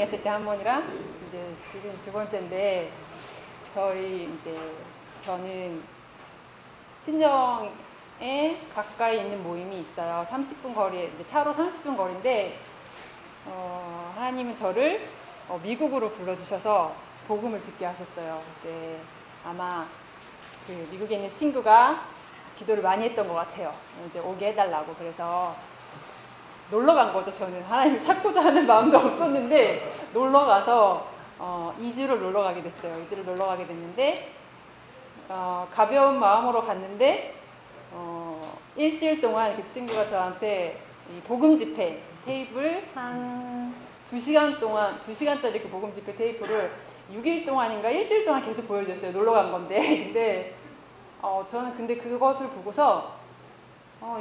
다행했을 때 한 번이랑 이제 지금 두 번째인데 저는 친정에 가까이 있는 모임이 있어요. 30분 거리에 이제 차로 30분 거리인데 하나님은 저를 미국으로 불러주셔서 복음을 듣게 하셨어요. 그때 아마 그 미국에 있는 친구가 기도를 많이 했던 것 같아요. 이제 오게 해달라고. 그래서 놀러 간 거죠. 저는 하나님을 찾고자 하는 마음도 없었는데 놀러 가서 2주를 놀러 가게 됐어요. 2주를 놀러 가게 됐는데 가벼운 마음으로 갔는데 일주일 동안 그 친구가 저한테 이 복음 집회 테이프를 한 2시간 동안 2시간짜리 그 복음 집회 테이프를 6일 동안인가 일주일 동안 계속 보여줬어요. 놀러 간 건데 근데 저는 근데 그것을 보고서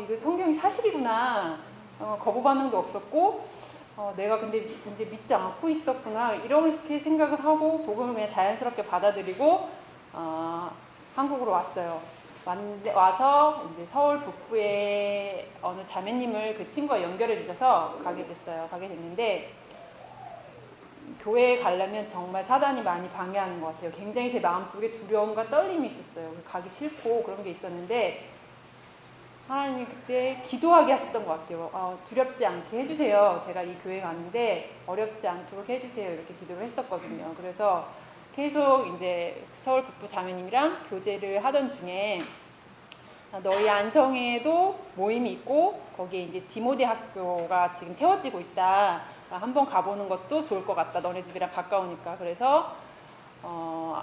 이거 성경이 사실이구나. 거부 반응도 없었고 내가 근데 이제 믿지 않고 있었구나 이렇게 생각을 하고 복음을 그냥 자연스럽게 받아들이고 한국으로 왔어요. 와서 이제 서울 북부의 어느 자매님을 그 친구가 연결해 주셔서 가게 됐어요. 가게 됐는데 교회에 가려면 정말 사단이 많이 방해하는 것 같아요. 굉장히 제 마음속에 두려움과 떨림이 있었어요. 가기 싫고 그런 게 있었는데 하나님이 그때 기도하게 하셨던 것 같아요. 두렵지 않게 해주세요. 제가 이 교회 가는데 어렵지 않도록 해주세요. 이렇게 기도를 했었거든요. 그래서 계속 이제 서울 북부 자매님이랑 교제를 하던 중에 너희 안성에도 모임이 있고 거기에 이제 디모데 학교가 지금 세워지고 있다. 한번 가보는 것도 좋을 것 같다. 너네 집이랑 가까우니까. 그래서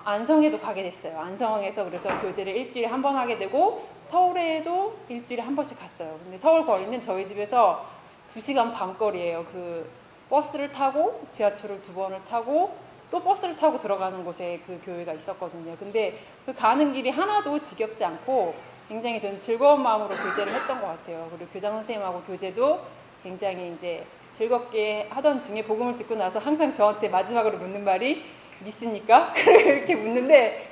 안성에도 가게 됐어요. 안성에서 그래서 교제를 일주일에 한 번 하게 되고 서울에도 일주일에 한 번씩 갔어요. 근데 서울 거리는 저희 집에서 2시간 반 거리예요. 그 버스를 타고 지하철을 2번을 타고 또 버스를 타고 들어가는 곳에 그 교회가 있었거든요. 근데 그 가는 길이 하나도 지겹지 않고 굉장히 저는 즐거운 마음으로 교제를 했던 것 같아요. 그리고 교장 선생님하고 교제도 굉장히 이제 즐겁게 하던 중에 복음을 듣고 나서 항상 저한테 마지막으로 묻는 말이 믿습니까? 이렇게 묻는데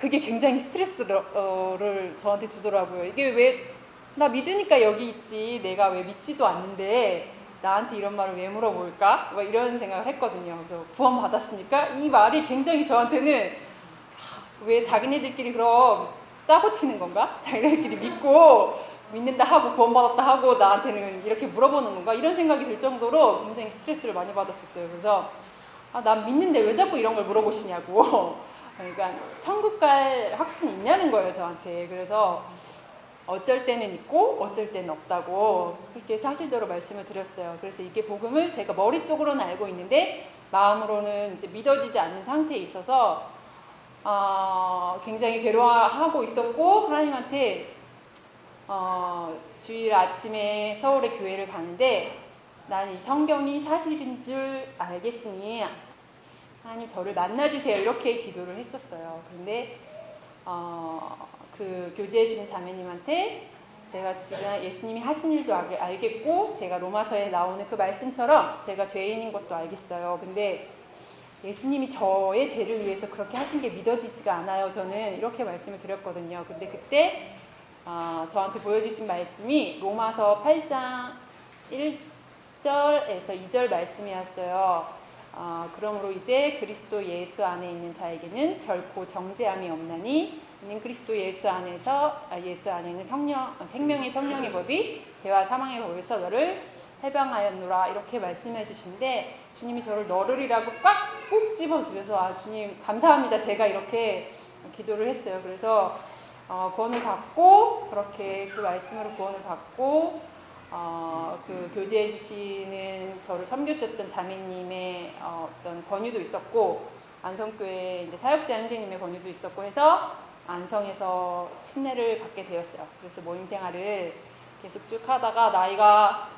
그게 굉장히 스트레스를 저한테 주더라고요. 이게 왜 나 믿으니까 여기 있지 내가 왜 믿지도 않는데 나한테 이런 말을 왜 물어볼까? 뭐 이런 생각을 했거든요. 그래서 구원 받았으니까 이 말이 굉장히 저한테는 왜 자기네들끼리 그럼 짜고 치는 건가? 자기네들끼리 믿고 믿는다 하고 구원 받았다 하고 나한테는 이렇게 물어보는 건가? 이런 생각이 들 정도로 굉장히 스트레스를 많이 받았었어요. 그래서 난 믿는데 왜 자꾸 이런 걸 물어보시냐고. 그러니까 천국 갈 확신이 있냐는 거예요, 저한테. 그래서 어쩔 때는 있고 어쩔 때는 없다고 그렇게 사실대로 말씀을 드렸어요. 그래서 이게 복음을 제가 머릿속으로는 알고 있는데 마음으로는 이제 믿어지지 않는 상태에 있어서 굉장히 괴로워하고 있었고 하나님한테 주일 아침에 서울의 교회를 가는데 나는 이 성경이 사실인 줄 알겠으니 하나님 저를 만나주세요 이렇게 기도를 했었어요. 그런데 그 교제해 주는 자매님한테 제가 지금 예수님이 하신 일도 알겠고 제가 로마서에 나오는 그 말씀처럼 제가 죄인인 것도 알겠어요. 근데 예수님이 저의 죄를 위해서 그렇게 하신 게 믿어지지가 않아요. 저는 이렇게 말씀을 드렸거든요. 근데 그때 저한테 보여주신 말씀이 로마서 8장 1절에서 2절 말씀이었어요. 그러므로 이제 그리스도 예수 안에 있는 자에게는 결코 정죄함이 없나니 이는 그리스도 예수 안에는 생명의 성령의 법이 죄와 사망의 법에서 너를 해방하였노라 이렇게 말씀해 주시는데 주님이 저를 너를이라고 꼭 집어주셔서 주님 감사합니다. 제가 이렇게 기도를 했어요. 그래서 구원을 받고 그렇게 그 말씀으로 구원을 받고 그 교제해 주시는 저를 섬겨주셨던 자매님의 어떤 권유도 있었고 안성교회 이제 사역자 형제님의 권유도 있었고 해서 안성에서 친례를 받게 되었어요. 그래서 모임 생활을 계속 쭉 하다가 나이가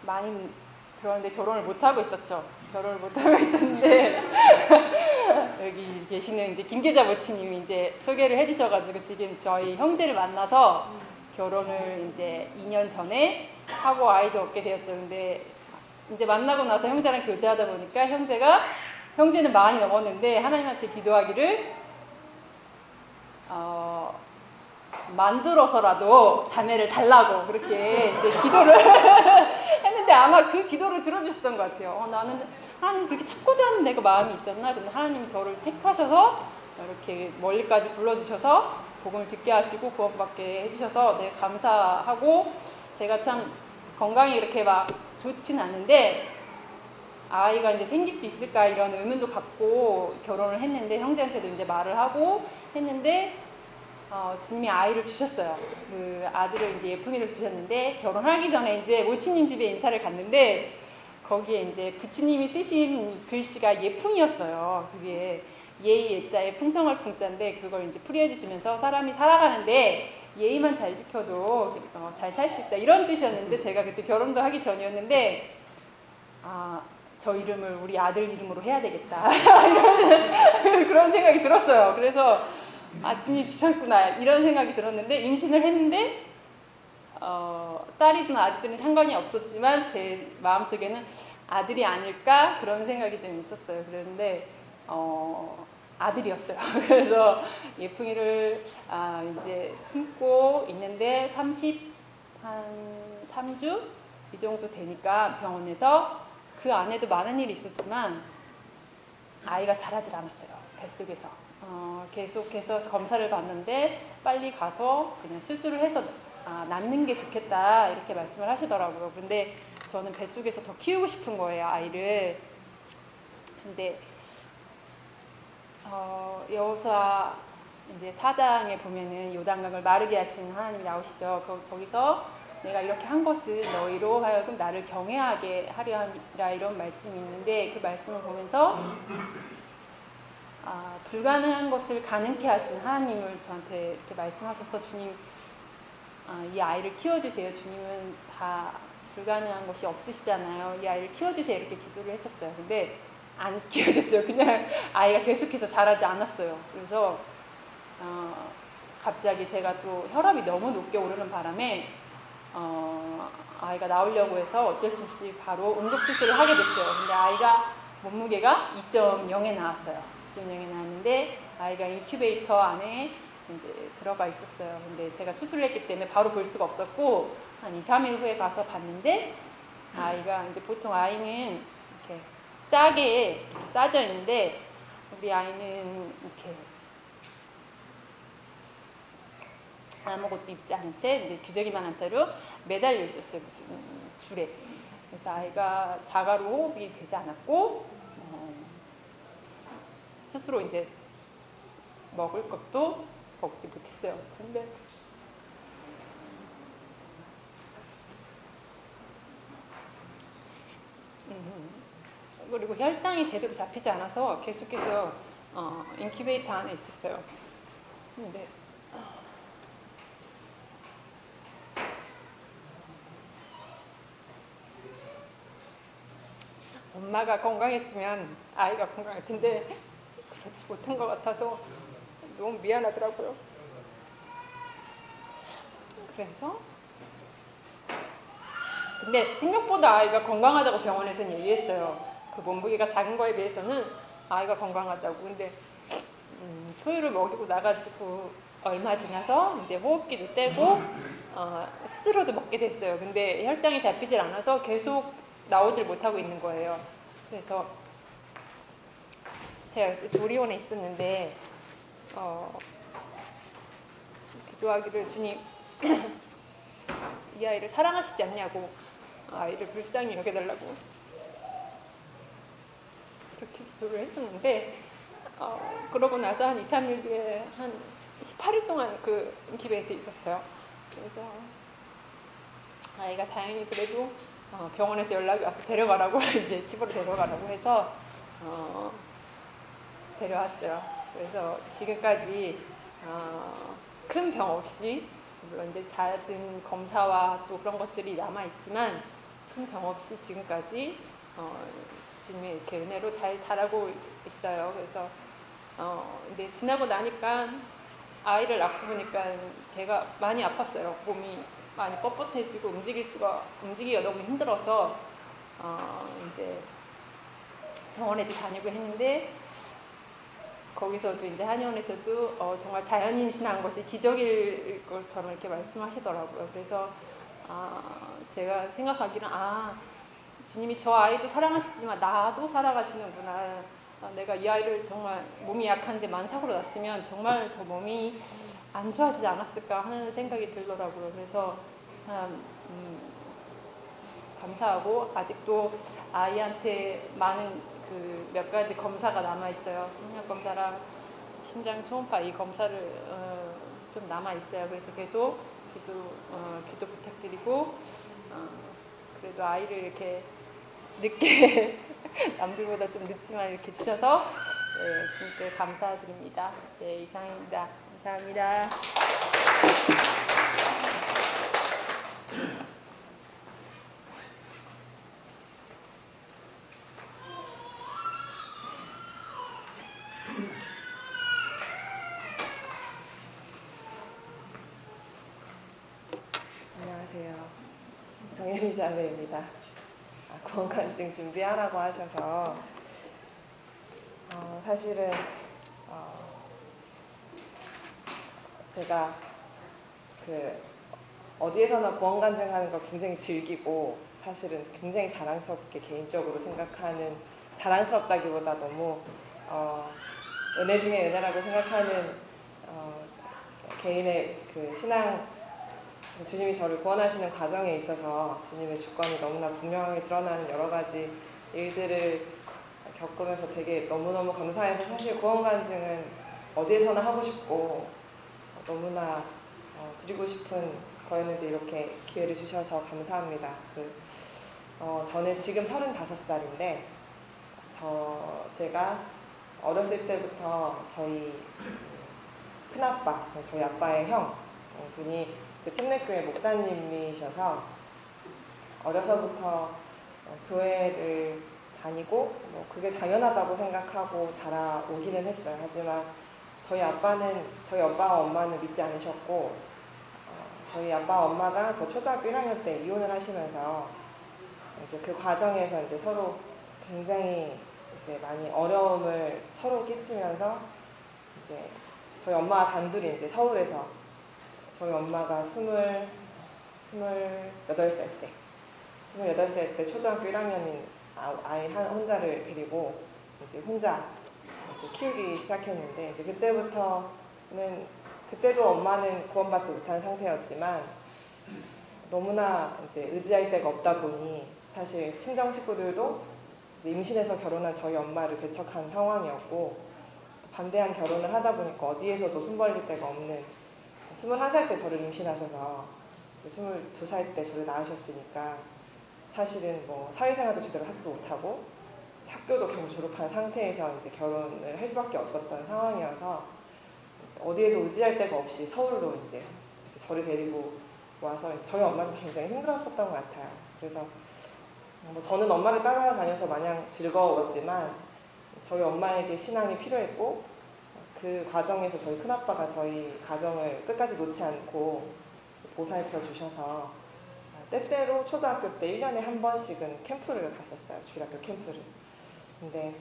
많이 들었는데 결혼을 못 하고 있었죠. 결혼을 못 하고 있었는데 여기 계시는 이제 김계자 모치님이 이제 소개를 해주셔가지고 지금 저희 형제를 만나서 결혼을 이제 2년 전에 하고 아이도 얻게 되었죠. 근데 이제 만나고 나서 형제랑 교제하다 보니까 형제는 많이 넘었는데 하나님한테 기도하기를 만들어서라도 자매를 달라고 그렇게 이제 기도를 했는데 아마 그 기도를 들어주셨던 것 같아요. 나는 하나님 그렇게 찾고자 하는 내가 마음이 있었나? 근데 하나님이 저를 택하셔서 이렇게 멀리까지 불러주셔서 복음을 듣게 하시고 구원받게 해주셔서 되게 감사하고, 제가 참 건강이 이렇게 막 좋진 않은데 아이가 이제 생길 수 있을까 이런 의문도 갖고 결혼을 했는데, 형제한테도 이제 말을 하고 했는데 주님이 아이를 주셨어요. 그 아들을 이제 예쁜이를 주셨는데, 결혼하기 전에 이제 모친님 집에 인사를 갔는데 거기에 이제 부치님이 쓰신 글씨가 예풍이었어요. 그게 예의 예자의 풍성할 풍자인데, 그걸 이제 풀이해 주시면서 사람이 살아가는데 예의만 잘 지켜도 잘 살 수 있다 이런 뜻이었는데, 제가 그때 결혼도 하기 전이었는데 저 이름을 우리 아들 이름으로 해야 되겠다 그런 생각이 들었어요. 그래서 주님 주셨구나 이런 생각이 들었는데, 임신을 했는데 딸이든 아들든 상관이 없었지만 제 마음속에는 아들이 아닐까 그런 생각이 좀 있었어요. 그런데 아들이었어요. 그래서 예풍이를 이제 품고 있는데 33주 이 정도 되니까 병원에서, 그 안에도 많은 일이 있었지만 아이가 자라질 않았어요. 뱃속에서. 계속해서 검사를 받는데 빨리 가서 그냥 수술을 해서 낳는 게 좋겠다 이렇게 말씀을 하시더라고요. 근데 저는 뱃속에서 더 키우고 싶은 거예요, 아이를. 근데 여호수아 이제 4장에 보면은 요단강을 마르게 하신 하나님이 나오시죠. 거기서 내가 이렇게 한 것은 너희로 하여금 나를 경외하게 하려 함이라 이런 말씀이 있는데, 그 말씀을 보면서 불가능한 것을 가능케 하신 하나님을 저한테 이렇게 말씀하셔서, 주님 이 아이를 키워주세요. 주님은 다 불가능한 것이 없으시잖아요. 이 아이를 키워주세요. 이렇게 기도를 했었어요. 근데 안 키워졌어요. 그냥 아이가 계속해서 자라지 않았어요. 그래서 갑자기 제가 또 혈압이 너무 높게 오르는 바람에 아이가 나오려고 해서 어쩔 수 없이 바로 응급수술을 하게 됐어요. 근데 아이가 몸무게가 2.0에 나왔어요. 2.0에 나왔는데 아이가 인큐베이터 안에 이제 들어가 있었어요. 근데 제가 수술을 했기 때문에 바로 볼 수가 없었고, 한 2, 3일 후에 가서 봤는데 아이가 이제, 보통 아이는 이렇게 싸게 싸져 있는데 우리 아이는 이렇게 아무것도 입지 않은 채 이제 기저귀만한 채로 매달려 있었어요. 무슨 줄에. 그래서 아이가 자가로 호흡이 되지 않았고 스스로 이제 먹을 것도 먹지 못했어요. 근데 그리고 혈당이 제대로 잡히지 않아서 계속해서 인큐베이터 안에 있었어요. 이제 엄마가 건강했으면 아이가 건강할 텐데 그렇지 못한 것 같아서 너무 미안하더라고요. 그래서 근데 생각보다 아이가 건강하다고 병원에서는 얘기했어요. 그 몸무게가 작은 거에 비해서는 아이가 건강하다고. 근데 초유를 먹이고 나가지고 얼마 지나서 이제 호흡기도 떼고 스스로도 먹게 됐어요. 근데 혈당이 잡히질 않아서 계속 나오질 못하고 있는 거예요. 그래서 제가 조리원에 있었는데 기도하기를, 주님 이 아이를 사랑하시지 않냐고, 아이를 불쌍히 여겨달라고 그렇게 기도를 했었는데 그러고 나서 한 2, 3일 뒤에 한 18일 동안 그 인큐베이터에 있었어요. 그래서 아이가 다행히 그래도 병원에서 연락이 와서 데려가라고 이제 집으로 데려가라고 해서 데려왔어요. 그래서 지금까지 큰 병 없이, 물론 이제 잦은 검사와 또 그런 것들이 남아있지만 큰 병 없이 지금까지 주님의 이렇게 은혜로 잘 자라고 있어요. 그래서 근데 지나고 나니까 아이를 낳고 보니까 제가 많이 아팠어요. 몸이 많이 뻣뻣해지고 움직이기가 너무 힘들어서 이제 병원에도 다니고 했는데 거기서도 이제 한의원에서도 정말 자연 임신한 것이 기적일 것처럼 이렇게 말씀하시더라고요. 그래서 제가 생각하기는 주님이 저 아이도 사랑하시지만 나도 사랑하시는구나. 내가 이 아이를 정말 몸이 약한데 만삭으로 낳았으면 정말 더 몸이 안 좋아지지 않았을까 하는 생각이 들더라고요. 그래서 참 감사하고 아직도 아이한테 많은 그 몇 가지 검사가 남아 있어요. 청력 검사랑 심장 초음파 이 검사를 좀 남아 있어요. 그래서 계속 기도 부탁드리고 그래도 아이를 이렇게 늦게 남들보다 좀 늦지만 이렇게 주셔서 주님께 감사드립니다. 네, 이상입니다. 감사합니다. 안녕하세요. 정혜미 자매입니다. 구원간증 준비하라고 하셔서 사실은 제가 어디에서나 구원간증하는 거 굉장히 즐기고 사실은 굉장히 자랑스럽게 개인적으로 생각하는, 자랑스럽다기보다 너무 은혜 중에 은혜라고 생각하는 개인의 그 신앙, 주님이 저를 구원하시는 과정에 있어서 주님의 주권이 너무나 분명하게 드러나는 여러 가지 일들을 겪으면서 되게 너무너무 감사해서, 사실 구원간증은 어디에서나 하고 싶고 너무나 드리고 싶은 거였는데 이렇게 기회를 주셔서 감사합니다. 저는 지금 35살인데 제가 어렸을 때부터 저희 큰아빠, 저희 아빠의 형 분이 그 침례교회 목사님이셔서 어려서부터 교회를 다니고 그게 당연하다고 생각하고 자라오기는 했어요. 하지만 저희 아빠와 엄마는 믿지 않으셨고 저희 아빠와 엄마가 저 초등학교 1학년 때 이혼을 하시면서 이제 그 과정에서 이제 서로 굉장히 이제 많이 어려움을 서로 끼치면서 이제 저희 엄마가 단둘이 이제 서울에서, 저희 엄마가 28살 때 초등학교 1학년인 아이 혼자를 데리고 이제 혼자 키우기 시작했는데, 이제 그때도 엄마는 구원받지 못한 상태였지만 너무나 이제 의지할 데가 없다 보니 사실 친정 식구들도 이제 임신해서 결혼한 저희 엄마를 배척한 상황이었고, 반대한 결혼을 하다 보니까 어디에서도 손 벌릴 데가 없는, 21살 때 저를 임신하셔서 22살 때 저를 낳으셨으니까 사실은 사회생활도 제대로 하지도 못하고 학교도 겨우 졸업한 상태에서 이제 결혼을 할 수밖에 없었던 상황이어서 어디에도 의지할 데가 없이 서울로 이제 저를 데리고 와서 저희 엄마는 굉장히 힘들었었던 것 같아요. 그래서 저는 엄마를 따라다녀서 마냥 즐거웠지만 저희 엄마에게 신앙이 필요했고, 그 과정에서 저희 큰아빠가 저희 가정을 끝까지 놓지 않고 보살펴 주셔서 때때로 초등학교 때 1년에 한 번씩은 캠프를 갔었어요. 주일학교 캠프를. 근데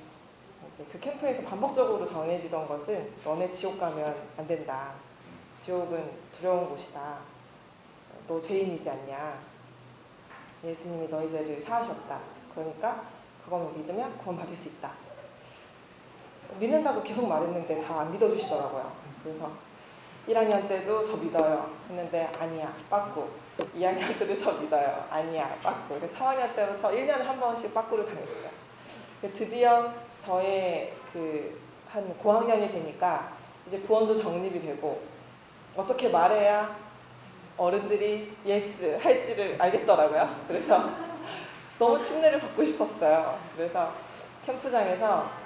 이제 그 캠프에서 반복적으로 전해지던 것은 너네 지옥 가면 안 된다. 지옥은 두려운 곳이다. 너 죄인이지 않냐. 예수님이 너희 죄를 사하셨다. 그러니까 그것만 믿으면 구원받을 수 있다. 믿는다고 계속 말했는데 다 안 믿어주시더라고요. 그래서 1학년 때도 저 믿어요 했는데 아니야, 빠꾸. 2학년 때도 저 믿어요. 아니야, 빠꾸. 3학년 때부터 1년에 한 번씩 빠꾸를 당했어요. 드디어 저의 한 고학년이 되니까 이제 구원도 정립이 되고 어떻게 말해야 어른들이 예스 할지를 알겠더라고요. 그래서 너무 침례를 받고 싶었어요. 그래서 캠프장에서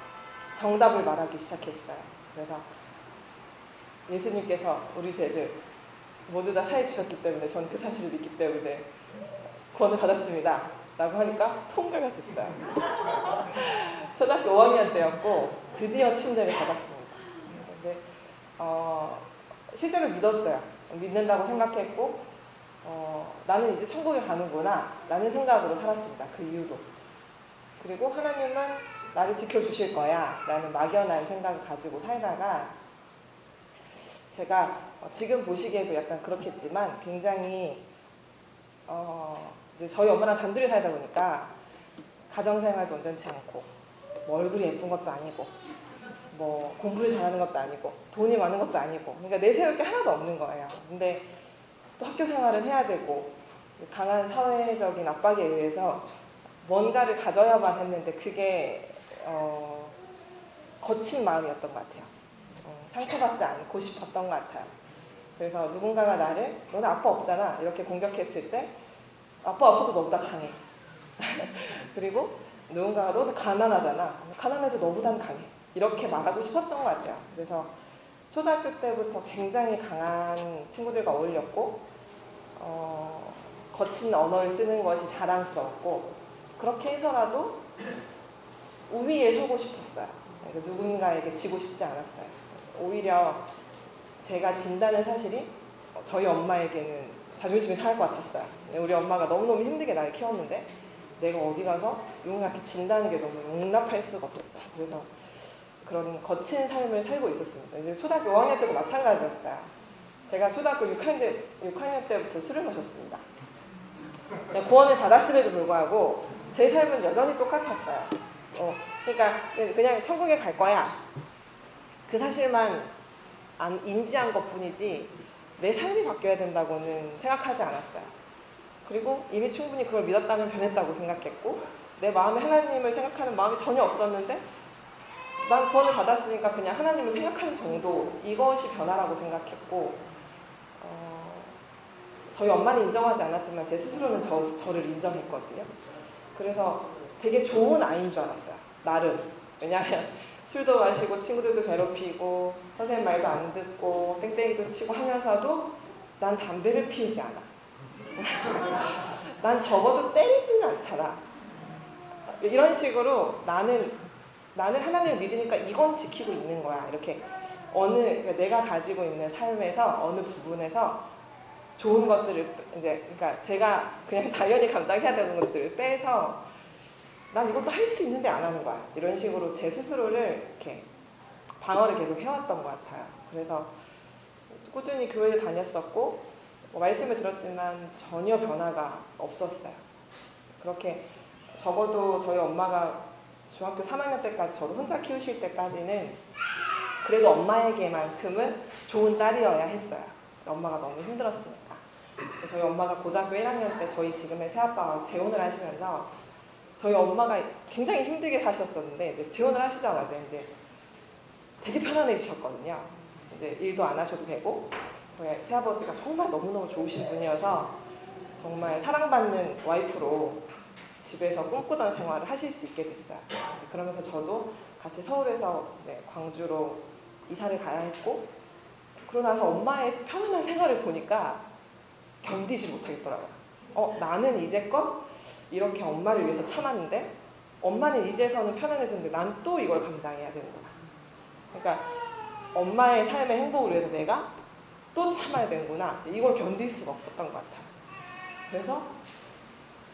정답을 말하기 시작했어요. 그래서 예수님께서 우리 죄를 모두 다 사해 주셨기 때문에 저는 그 사실을 믿기 때문에 구원을 받았습니다 라고 하니까 통과가 됐어요. 초등학교 5학년 때였고 드디어 침례를 받았습니다. 근데 실제로 믿었어요. 믿는다고 생각했고 나는 이제 천국에 가는구나 라는 생각으로 살았습니다. 그 이후도. 그리고 하나님은 나를 지켜주실 거야 라는 막연한 생각을 가지고 살다가 제가 지금 보시기에도 약간 그렇겠지만 굉장히 이제 저희 엄마랑 단둘이 살다 보니까 가정생활도 온전치 않고 뭐 얼굴이 예쁜 것도 아니고 뭐 공부를 잘하는 것도 아니고 돈이 많은 것도 아니고 그러니까 내세울 게 하나도 없는 거예요. 근데 또 학교 생활은 해야 되고 강한 사회적인 압박에 의해서 뭔가를 가져야만 했는데 그게 거친 마음이었던 것 같아요. 상처받지 않고 싶었던 것 같아요. 그래서 누군가가 나를 너는 아빠 없잖아 이렇게 공격했을 때 아빠 없어도 너보다 강해. 그리고 누군가가 너도 가난하잖아. 가난해도 너보단 강해. 이렇게 말하고 싶었던 것 같아요. 그래서 초등학교 때부터 굉장히 강한 친구들과 어울렸고 거친 언어를 쓰는 것이 자랑스러웠고 그렇게 해서라도 우위에 서고 싶었어요. 누군가에게 지고 싶지 않았어요. 오히려 제가 진다는 사실이 저희 엄마에게는 자존심이 상할 것 같았어요. 우리 엄마가 너무너무 힘들게 나를 키웠는데 내가 어디 가서 누군가한테 진다는 게 너무 용납할 수가 없었어요. 그래서 그런 거친 삶을 살고 있었습니다. 이제 초등학교 5학년 때도 마찬가지였어요. 제가 초등학교 6학년 때부터 술을 마셨습니다. 구원을 받았음에도 불구하고 제 삶은 여전히 똑같았어요. 그러니까 그냥 천국에 갈 거야. 그 사실만 인지한 것뿐이지 내 삶이 바뀌어야 된다고는 생각하지 않았어요. 그리고 이미 충분히 그걸 믿었다면 변했다고 생각했고 내 마음에 하나님을 생각하는 마음이 전혀 없었는데 난 구원을 받았으니까 그냥 하나님을 생각하는 정도 이것이 변화라고 생각했고 저희 엄마는 인정하지 않았지만 제 스스로는 저를 인정했거든요. 그래서 되게 좋은 아이인 줄 알았어요. 나름. 왜냐하면 술도 마시고 친구들도 괴롭히고 선생님 말도 안 듣고 땡땡이도 치고 하면서도 난 담배를 피우지 않아. 난 적어도 때리지는 않잖아. 이런 식으로 나는 하나님을 믿으니까 이건 지키고 있는 거야. 이렇게 그러니까 내가 가지고 있는 삶에서 어느 부분에서 좋은 것들을 그러니까 제가 그냥 당연히 감당해야 되는 것들을 빼서 난 이것도 할 수 있는데 안 하는 거야. 이런 식으로 제 스스로를 이렇게 방어를 계속 해왔던 것 같아요. 그래서 꾸준히 교회를 다녔었고 말씀을 들었지만 전혀 변화가 없었어요. 그렇게 적어도 저희 엄마가 중학교 3학년 때까지 저를 혼자 키우실 때까지는 그래도 엄마에게만큼은 좋은 딸이어야 했어요. 엄마가 너무 힘들었으니까. 저희 엄마가 고등학교 1학년 때 저희 지금의 새아빠가 재혼을 하시면서 저희 엄마가 굉장히 힘들게 사셨었는데 이제 재혼을 하시자마자 이제 되게 편안해지셨거든요. 이제 일도 안 하셔도 되고 저희 새아버지가 정말 너무너무 좋으신 분이어서 정말 사랑받는 와이프로 집에서 꿈꾸던 생활을 하실 수 있게 됐어요. 그러면서 저도 같이 서울에서 광주로 이사를 가야 했고 그러고 나서 엄마의 편안한 생활을 보니까 견디지 못하겠더라고요. 나는 이제껏 이렇게 엄마를 위해서 참았는데 엄마는 이제서는 편안해졌는데 난 또 이걸 감당해야 되는구나. 그러니까 엄마의 삶의 행복을 위해서 내가 또 참아야 되는구나. 이걸 견딜 수가 없었던 것 같아요. 그래서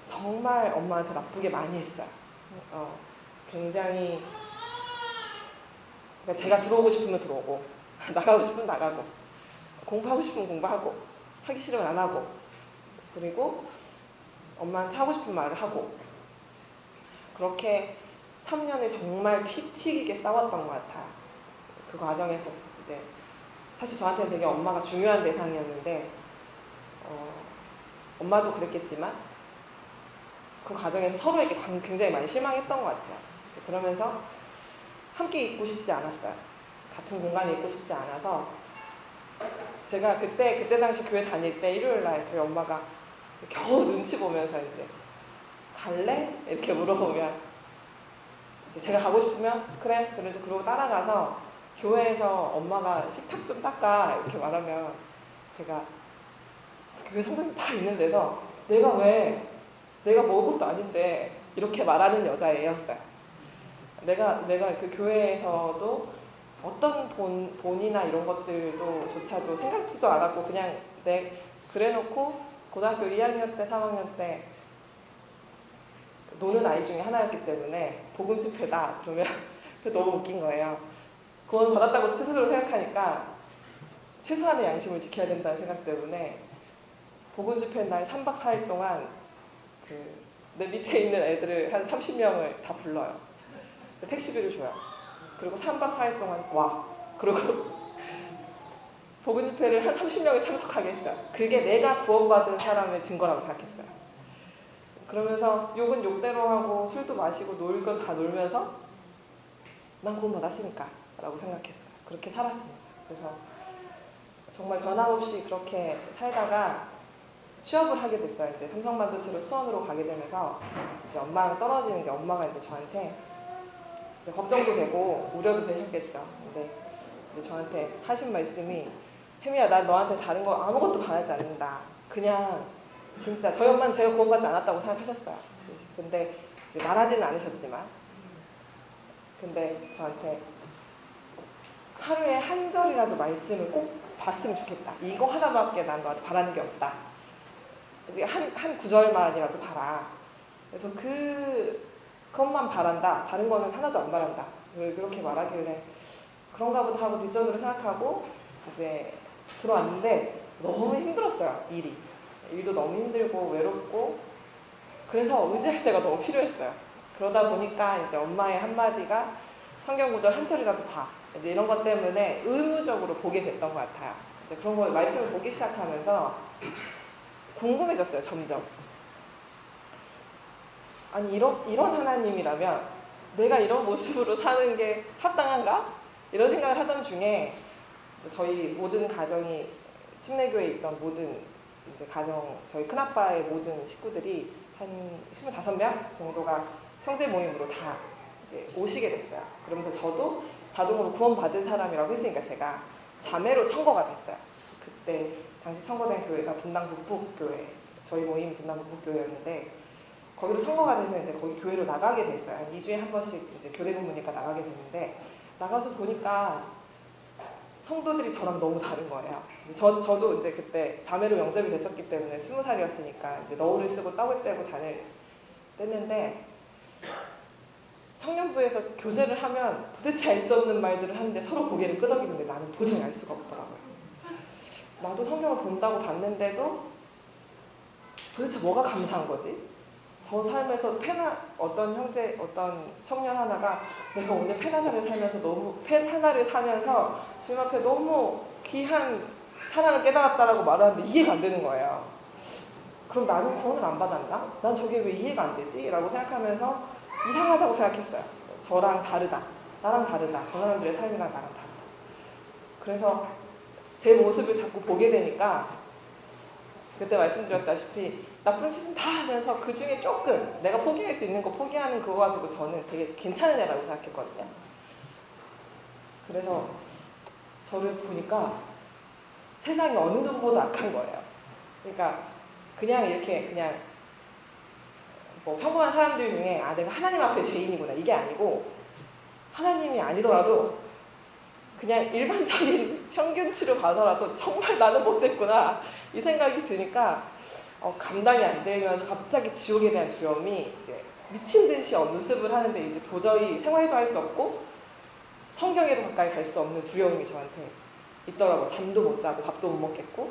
정말 엄마한테 나쁘게 많이 했어요. 굉장히 그러니까 제가 들어오고 싶으면 들어오고 나가고 싶으면 나가고 공부하고 싶으면 공부하고 하기 싫으면 안 하고 그리고 엄마한테 하고 싶은 말을 하고 그렇게 3년을 정말 피 튀기게 싸웠던 것 같아요. 그 과정에서 이제 사실 저한테는 되게 엄마가 중요한 대상이었는데 엄마도 그랬겠지만 그 과정에서 서로에게 굉장히 많이 실망했던 것 같아요. 그러면서 함께 있고 싶지 않았어요. 같은 공간에 있고 싶지 않아서 제가 그때 당시 교회 다닐 때 일요일 날 저희 엄마가 겨우 눈치 보면서 이제 갈래? 이렇게 물어보면 이제 제가 가고 싶으면 그래 그래도 그러고 따라가서 교회에서 엄마가 식탁 좀 닦아 이렇게 말하면 제가 교회 성도님 다 있는 데서 내가 먹을 것도 아닌데 이렇게 말하는 여자애였어요. 내가 그 교회에서도 어떤 본이나 이런 것들도 조차도 생각지도 않았고 그냥 그래놓고 고등학교 2학년 때 3학년 때 노는 아이 중에 하나였기 때문에 복음 집회다 그러면 너무 웃긴 거예요. 구원 받았다고 스스로 생각하니까 최소한의 양심을 지켜야 된다는 생각 때문에 복음 집회 날 3박 4일 동안 내 밑에 있는 애들을 한 30명을 다 불러요. 택시비를 줘요. 그리고 3박 4일 동안 와. 그리고 복음 집회를 한 30명이 참석하게 했어요. 그게 내가 구원받은 사람의 증거라고 생각했어요. 그러면서 욕은 욕대로 하고 술도 마시고 놀 건 다 놀면서 난 구원받았으니까 라고 생각했어요. 그렇게 살았습니다. 그래서 정말 변함없이 그렇게 살다가 취업을 하게 됐어요. 이제 삼성반도체로 수원으로 가게 되면서 이제 엄마랑 떨어지는 게 엄마가 이제 저한테 이제 걱정도 되고 우려도 되셨겠죠. 근데 이제 저한테 하신 말씀이 혜미야, 난 너한테 다른 거 아무것도 바라지 않는다. 그냥 진짜 저희 엄마는 제가 구원받지 않았다고 생각하셨어요. 근데 이제 말하지는 않으셨지만 근데 저한테 하루에 한 절이라도 말씀을 꼭 봤으면 좋겠다. 이거 하나밖에 난 너한테 바라는 게 없다. 한 구절만이라도 봐라. 그래서 그것만 바란다. 다른 거는 하나도 안 바란다. 그렇게 말하길래 그런가 보다 하고 뒷전으로 생각하고 이제 들어왔는데 너무 힘들었어요. 일도 너무 힘들고 외롭고 그래서 의지할 때가 너무 필요했어요. 그러다 보니까 이제 엄마의 한마디가 성경 구절 한 절이라도 봐. 이제 이런 것 때문에 의무적으로 보게 됐던 것 같아요. 이제 그런 거 말씀을 보기 시작하면서 궁금해졌어요. 점점. 아니 이런 하나님이라면 내가 이런 모습으로 사는 게 합당한가? 이런 생각을 하던 중에 저희 모든 가정이 침례교회에 있던 모든 이제 가정 저희 큰아빠의 모든 식구들이 한 25명 정도가 형제 모임으로 다 이제 오시게 됐어요. 그러면서 저도 자동으로 구원받은 사람이라고 했으니까 제가 자매로 청거가 됐어요. 그때 당시 청거된 교회가 분당 북북교회, 저희 모임 분당 북북교회였는데 거기로 청거가 돼서 이제 거기 교회로 나가게 됐어요. 한 2주에 한 번씩 이제 교대 근무니까 나가게 됐는데 나가서 보니까 성도들이 저랑 너무 다른 거예요. 저도 이제 그때 자매로 영접이 됐었기 때문에 20살이었으니까 이제 너울을 쓰고 떡을 떼고 잔을 뗐는데 청년부에서 교제를 하면 도대체 알 수 없는 말들을 하는데 서로 고개를 끄덕이는데 나는 도저히 알 수가 없더라고요. 나도 성경을 본다고 봤는데도 도대체 뭐가 감사한 거지? 저 삶에서 어떤 형제, 어떤 청년 하나가 내가 오늘 펜 하나를 사면서 주님 앞에 너무 귀한 사랑을 깨달았다라고 말하는데 이해가 안 되는 거예요. 그럼 나는 구원을 안 받았나? 난 저게 왜 이해가 안 되지? 라고 생각하면서 이상하다고 생각했어요. 저랑 다르다. 나랑 다르다. 저 사람들의 삶이랑 나랑 다르다. 그래서 제 모습을 자꾸 보게 되니까 그때 말씀드렸다시피 나쁜 짓은 다 하면서 그 중에 조금 내가 포기할 수 있는 거 포기하는 그거 가지고 저는 되게 괜찮은 애라고 생각했거든요. 그래서 저를 보니까 세상이 어느 누구보다 악한 거예요. 그러니까 그냥 이렇게 뭐 평범한 사람들 중에 내가 하나님 앞에 죄인이구나 이게 아니고 하나님이 아니더라도 그냥 일반적인 평균치로 봐서라도 정말 나는 못됐구나 이 생각이 드니까 감당이 안 되면서 갑자기 지옥에 대한 두려움이 이제 미친 듯이 연습을 하는데 이제 도저히 생활도 할 수 없고 성경에도 가까이 갈 수 없는 두려움이 저한테 있더라고요. 잠도 못 자고 밥도 못 먹겠고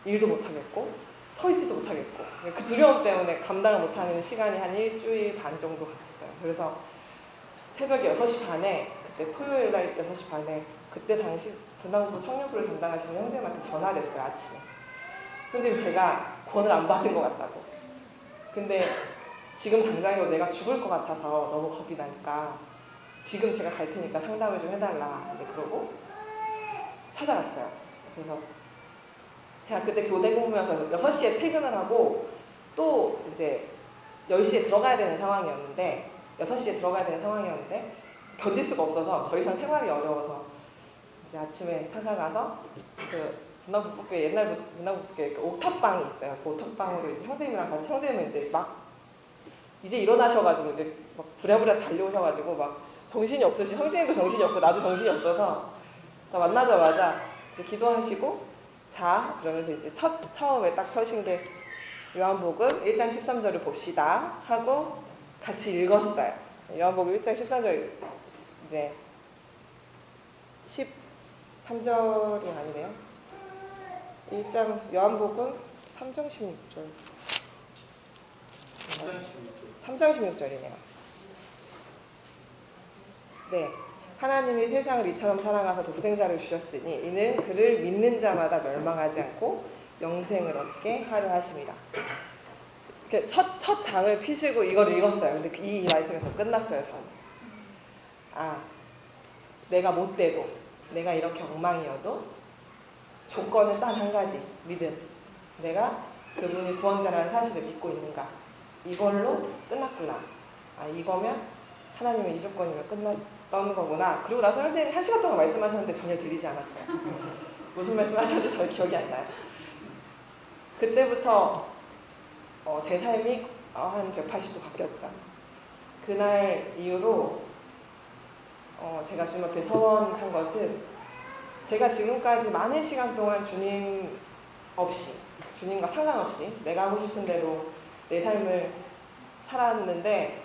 일도 못 하겠고 서 있지도 못하겠고 그 두려움 때문에 감당을 못하는 시간이 한 일주일 반 정도 갔었어요. 그래서 새벽에 6시 반에 그때 토요일 날 6시 반에 그때 당시 분당부 청년부를 담당하시는 형제님한테 전화가 됐어요. 아침에. 선생님 제가 구원을 안 받은 것 같다고. 근데 지금 당장이라도 내가 죽을 것 같아서 너무 겁이 나니까 지금 제가 갈 테니까 상담을 좀 해달라. 근데 그러고 찾아갔어요. 그래서 제가 그때 교대 근무여서 6시에 퇴근을 하고 또 이제 10시에 들어가야 되는 상황이었는데 6시에 들어가야 되는 상황이었는데 견딜 수가 없어서 더 이상 생활이 어려워서 이제 아침에 찾아가서 그 분당북북교회 옛날 분당북북교회 옥탑방이 있어요. 그 옥탑방으로 이제 형제님이랑 같이 형제님은 이제 일어나셔가지고 이제 막 부랴부랴 달려오셔가지고 막 정신이 없으시 형제님도 정신이 없고 나도 정신이 없어서 만나자마자 이제 기도하시고 자 그러면서 이제 처음에 딱 펴신 게 요한복음 1장 13절을 봅시다 하고 같이 읽었어요. 요한복음 1장 14절 이제 13절이 아니네요. 1장 요한복음 3장 16절 3장 16절이네요. 네, 하나님이 세상을 이처럼 사랑하사 독생자를 주셨으니 이는 그를 믿는 자마다 멸망하지 않고 영생을 얻게 하려 하심이라. 첫 장을 피시고 이걸 읽었어요. 근데 이 말씀에서 끝났어요. 저는 내가 못돼도, 내가 이렇게 엉망이어도 조건은 딱 한 가지, 믿음. 내가 그분이 구원자라는 사실을 믿고 있는가. 이걸로 끝났구나. 이거면 하나님의 이 조건이면 끝났던 거구나. 그리고 나서 선생님이 1시간 동안 말씀하셨는데 전혀 들리지 않았어요. 무슨 말씀하셨는지 저 기억이 안 나요. 그때부터 제 삶이 한 180도 바뀌었죠. 그날 이후로 제가 주님 앞에 서원한 것은 제가 지금까지 많은 시간 동안 주님 없이, 주님과 상관없이 내가 하고 싶은 대로 내 삶을 살았는데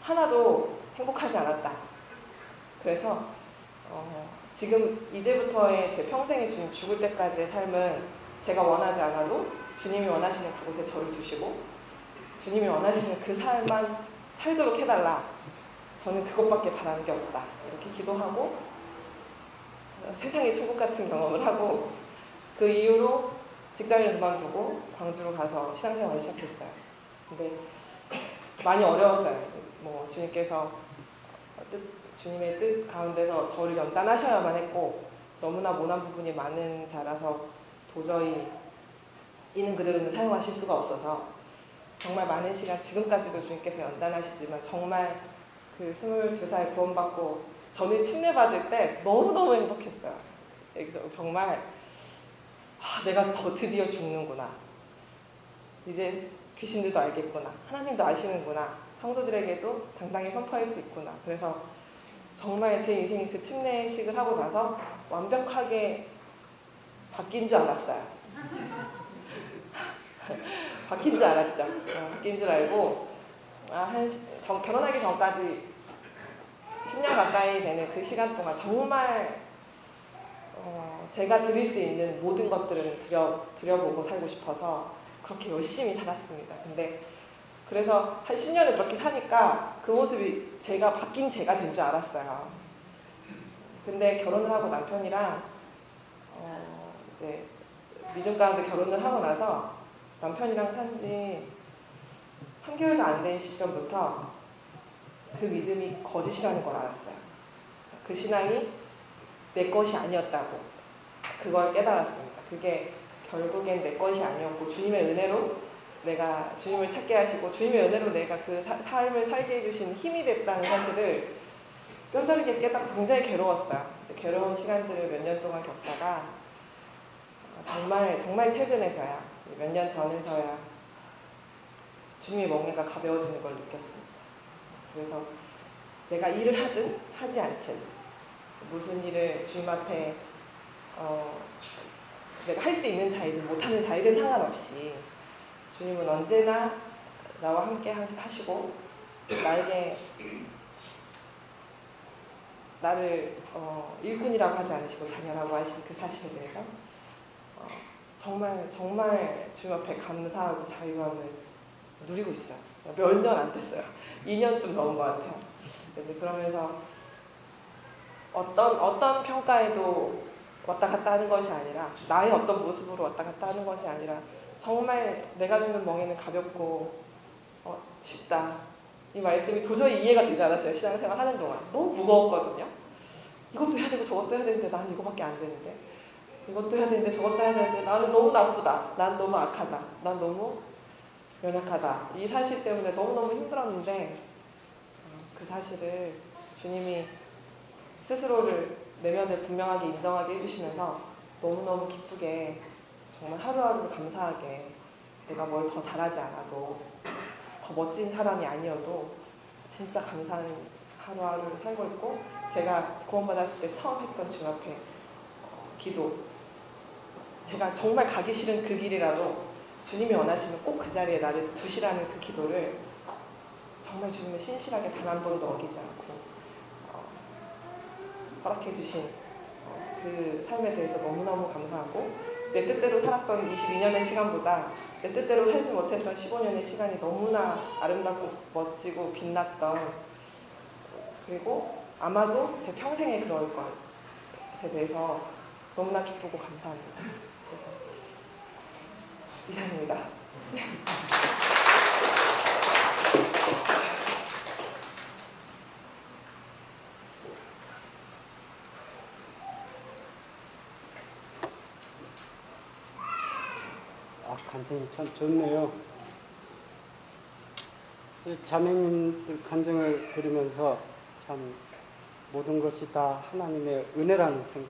하나도 행복하지 않았다. 그래서 지금 이제부터의 제 평생의 주님 죽을 때까지의 삶은 제가 원하지 않아도 주님이 원하시는 그곳에 저를 두시고 주님이 원하시는 그 삶만 살도록 해달라. 저는 그것밖에 바라는 게 없다. 이렇게 기도하고 세상의 천국 같은 경험을 하고 그 이후로 직장을 그만두고 광주로 가서 신앙생활을 시작했어요. 근데 많이 어려웠어요. 뭐 주님께서 주님의 뜻 가운데서 저를 연단하셔야만 했고 너무나 모난 부분이 많은 자라서 도저히 있는 그대로는 사용하실 수가 없어서 정말 많은 시간 지금까지도 주님께서 연단하시지만 정말 그 22살 구원받고 저는 침례받을 때 너무너무 행복했어요. 여기서 정말 내가 더 드디어 죽는구나. 이제 귀신들도 알겠구나. 하나님도 아시는구나. 성도들에게도 당당히 선포할 수 있구나. 그래서 정말 제 인생이 그 침례식을 하고 나서 완벽하게 바뀐 줄 알았어요. 바뀐 줄 알았죠. 바뀐 줄 알고 결혼하기 전까지 10년 가까이 되는 그 시간 동안 정말 제가 드릴 수 있는 모든 것들을 드려보고 살고 싶어서 그렇게 열심히 살았습니다. 근데 그래서 한 10년을 그렇게 사니까 그 모습이 바뀐 제가 된 줄 알았어요. 근데 결혼을 하고 남편이랑 이제 믿음 가운데 결혼을 하고 나서 남편이랑 산지 3개월도 안 된 시점부터 그 믿음이 거짓이라는 걸 알았어요. 그 신앙이 내 것이 아니었다고 그걸 깨달았습니다. 그게 결국엔 내 것이 아니었고 주님의 은혜로 내가 주님을 찾게 하시고 주님의 은혜로 내가 그 삶을 살게 해주신 힘이 됐다는 사실을 뼈저리게 깨닫고 굉장히 괴로웠어요. 괴로운 시간들을 몇 년 동안 겪다가 정말 최근에서야 몇 년 전에서야 주님의 멍에가 가벼워지는 걸 느꼈습니다. 그래서 내가 일을 하든 하지 않든 무슨 일을 주님 앞에 내가 할 수 있는 자이든 못하는 자이든 상관없이 주님은 언제나 나와 함께 하시고 나를 일꾼이라고 하지 않으시고 자녀라고 하신 그 사실에 대해서 정말 주님 앞에 감사하고 자유함을 누리고 있어요. 몇 년 안 됐어요. 2년 좀 넘은 것 같아요. 그러면서 어떤 평가에도 왔다 갔다 하는 것이 아니라 나의 어떤 모습으로 왔다 갔다 하는 것이 아니라 정말 내가 주는 멍에는 가볍고 쉽다. 이 말씀이 도저히 이해가 되지 않았어요. 신앙생활 하는 동안. 너무 무거웠거든요. 이것도 해야 되고 저것도 해야 되는데 나는 이거밖에 안 되는데 이것도 해야 되는데 저것도 해야 되는데 나는 너무 나쁘다. 난 너무 악하다. 난 너무 연약하다. 이 사실 때문에 너무너무 힘들었는데 그 사실을 주님이 스스로를 내면을 분명하게 인정하게 해주시면서 너무너무 기쁘게 정말 하루하루 감사하게 내가 뭘 더 잘하지 않아도 더 멋진 사람이 아니어도 진짜 감사한 하루하루를 살고 있고 제가 구원받았을 때 처음 했던 주님 앞에 기도 제가 정말 가기 싫은 그 길이라도 주님이 원하시면 꼭 그 자리에 나를 두시라는 그 기도를 정말 주님의 신실하게 단 한 번도 어기지 않고 허락해 주신 그 삶에 대해서 너무너무 감사하고, 내 뜻대로 살았던 22년의 시간보다 내 뜻대로 살지 못했던 15년의 시간이 너무나 아름답고 멋지고 빛났던, 그리고 아마도 제 평생에 그럴 것에 대해서 너무나 기쁘고 감사합니다. 그래서 이상입니다. 간증이 참 좋네요. 자매님들 간증을 들으면서 참 모든 것이 다 하나님의 은혜라는 생각.